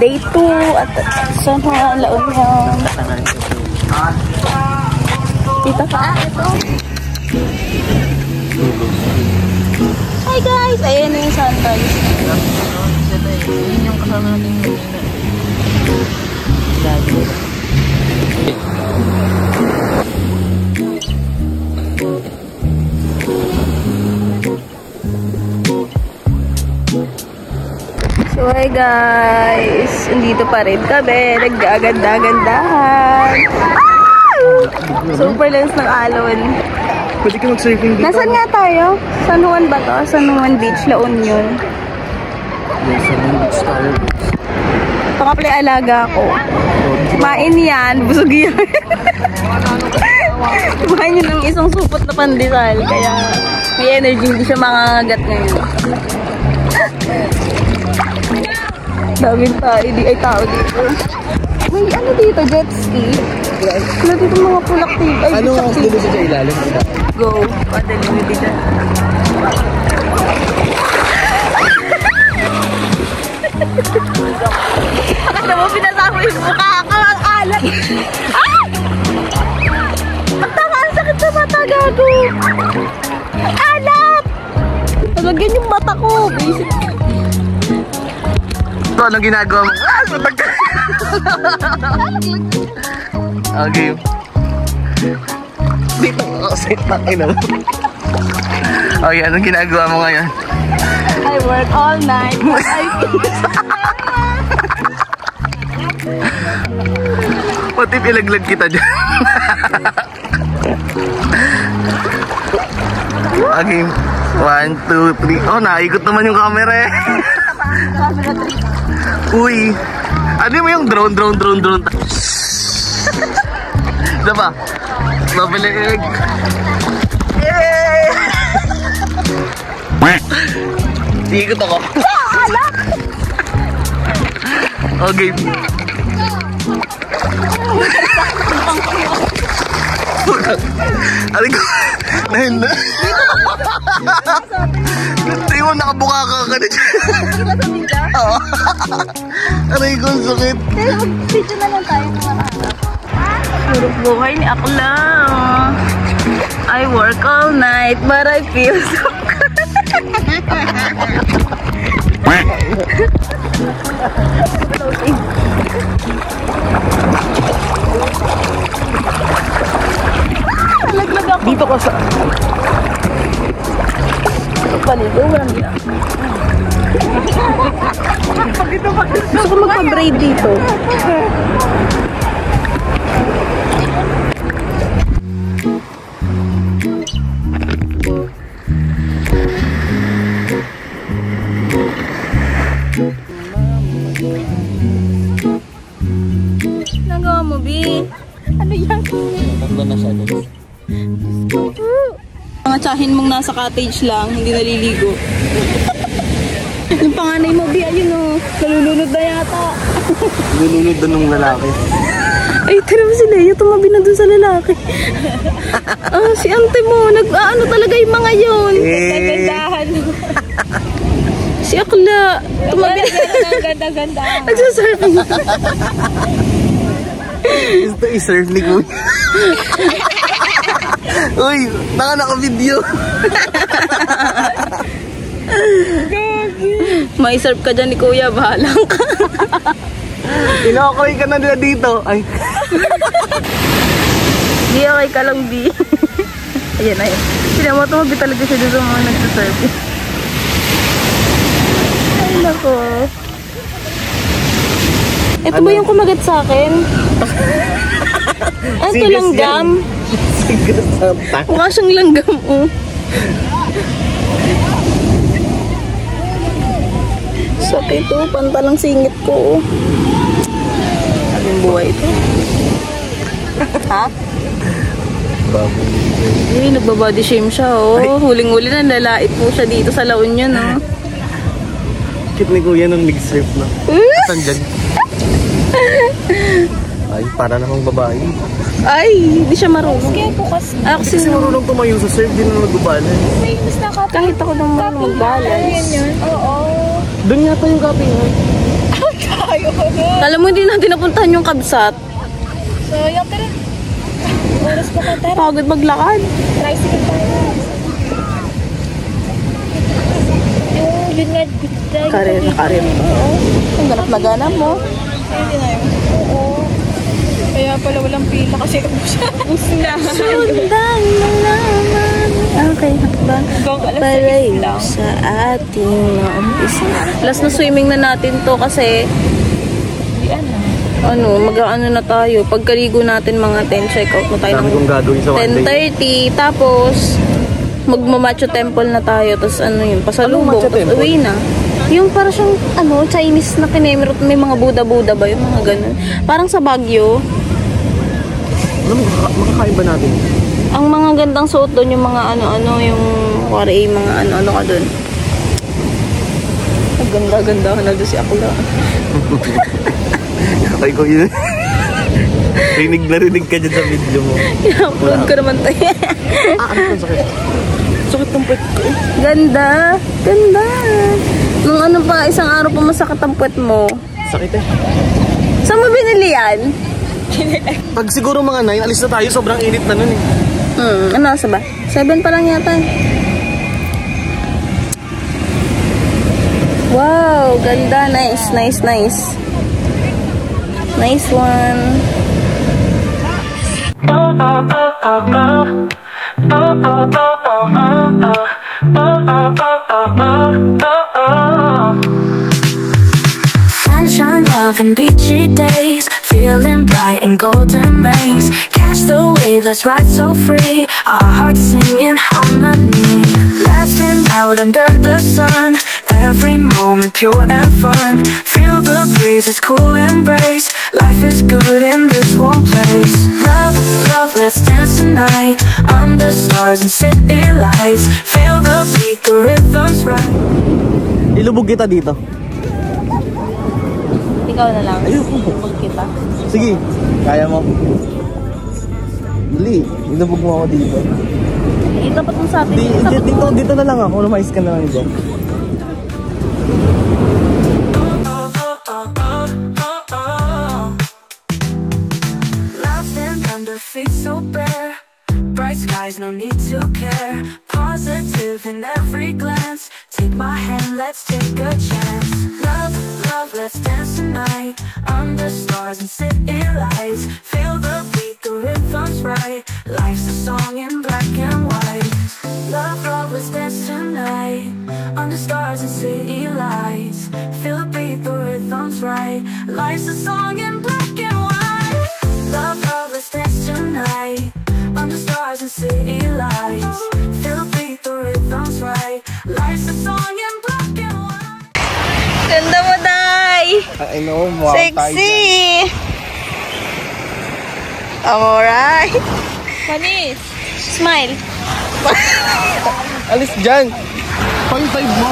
Day 2 at San Juan, La Union. Dito ka. Hi guys! Ayan yung sunrise. Yun yung kasama natin yung So hi guys! Andito pa rin kami. Nag-aganda-gandahan. Super lens ng alon. Pwede ka mag-surfing dito. Nasaan nga tayo? San Juan ba to? San Juan Beach, La Union. Yes, San Juan Beach tayo. Ito ka pala alaga ko. Kumain yan. Busog yan. Kumain yun ng isang supot na pandesal. Kaya may energy. Hindi siya mangangagat ngayon. Daming tayo. Ay tao dito. May ano dito? Jet ski? Wala dito mga pulak dito. Ay, ano ang dito sa ilalim? Go. Padali mo dito. Bakit naman pinasama yung mukha ka? Ang alat! Ah! Ang tama, ang sakit sa mata, gago! Ang alat! Nalagyan yung mata ko, basic. Ito, anong ginagawa mo? Ah! Matag ka! Okay. Dito ako kasi takin mo. Okay, anong ginagawa mo ngayon? I work all night. What if ilaglag kita dyan? Okay. 1, 2, 3. Oh, naikot naman yung camera eh. Uy. Ano mo yung drone? Diba? Mabilig. Ikot ako. Okay. Aling ko. Nahin na. Hindi mo nakabuka ka ka na dyan. Oo. Aray ko, sakit. Mag-video na lang tayo ng harap. Puro buhay ni ako lang. I work all night but I feel so good. Laglag ako. Dito ka sa... Paligo, walang gina. Gusto ko magpa-braid dito. Nagawa mo, B? Ano yan? Tatlo na siya doon. Mga tsahin mong nasa cottage lang, hindi naliligo. Yung panganay mo, B, ayun o. Nalulunod na yata. Nilunod doon ng lalaki. Ay, tira mo si Leo, tumabi na dun sa lalaki. Si ante mo, nag-ano talaga yung mga yun. Naggandahan. Si Akla, tumabi na. Ganda-ganda. Nagsasurfing. Gusto i-surf ni Kuya. Uy, naka-video. May surf ka dyan ni Kuya, bahala ka. Inokray ka na nila dito. Ay. Di, okay ka lang, B. Ayan, ayan. Sila mo, tumabi talaga siya dito mga nagsasurf. Ay, nako. Ito ba yung kumagat sa akin? Ito langgam. Sigas sa tak. Mukha siyang langgam, oh. Sakit, oh. Pantalang singit ko, oh. Anong buhay ito? Ha? Ay, nagbabody shame siya, oh. Huling-huli na, lalait po siya dito sa La Union, oh. Kit ni Kuya nung nag-surf na. Saan dyan? Ay, para namang babae. Ay, hindi siya marunong. Kaya po kasi. Kasi marunong tumayo sa surf, di na nagbabalan. Kahit ako nang marunong magbalan. Oo. Doon yata yung gabi, ha? Layo ko na. Alam mo, hindi natin napuntahan yung Kabsat. So, yung tara. Oras pa ka, tara. Pagod maglakad. Tricycle tayo. Yun nga, karir na karir. Oo. Ang ganap mo. Hindi na yun. Oo. Kaya pala walang pila kasi ubus na. Sundan malaman. Okay, hakbang palayo sa ating umpisa. Last na swimming na natin to kasi mag-ano na tayo. Pagkaligo natin mga 10, check out na tayo ng 10:30. Tapos magmamacho temple na tayo. Tapos pasalubong. Tapos uwi na. Yung para siyang Chinese na kinemirot, may mga Buddha-Buddha ba yung mga ganun. Parang sa Baguio. Makakain ba natin? Ang mga gandang suot doon, yung mga yung mga ano ka doon. Ang ganda-ganda na doon si Akula. Ay ko yun. Rinig na rinig ka dyan sa video mo. I-upload ko naman tayo. Ano sakit? Sakit ng puwet ko. Ganda. Ganda. Nung pa, isang araw pa masakit ang puwet mo. Sakit eh. Saan mo binili yan? Pag siguro mga 9, alis na tayo. Sobrang init na nun eh. Ano sa ba? 7 pa lang yata. Wow, ganda. Nice, nice, nice. Nice one. Sunshine, love and beachy days, feeling bright and golden rays. Catch the wave, let's ride so free. Our hearts singing harmony, laughing out under the sun. Every moment pure and fun. Feel the breeze, it's cool embrace. Life is good in this warm place. Love, love, let's dance tonight under stars and city lights. Feel the beat, the rhythm's right. Ilubog kita dito. Ikaw na lang. Ilubog kita. Sige, kaya mo. Dali, ilubog mo ako dito. Dapat mo sa atin. Dito na lang ako. Lumais ka na lang dito. Feet so bare, bright skies, no need to care. Positive in every glance. Take my hand, let's take a chance. Love, love, let's dance tonight under stars and city lights. Feel the beat, the rhythm's right. Life's a song in black and white. Love, love, let's dance tonight under stars and city lights. Feel the beat, the rhythm's right. Life's a song in black and white. Love, love, let's dance tonight under stars and city lights. Feel the beat, the rhythm's right. Life's a song in black and white. Ganda mo, Day! I know, wow. Sexy! Alright. Panis. Smile. Alis dyan. 5-5 mo.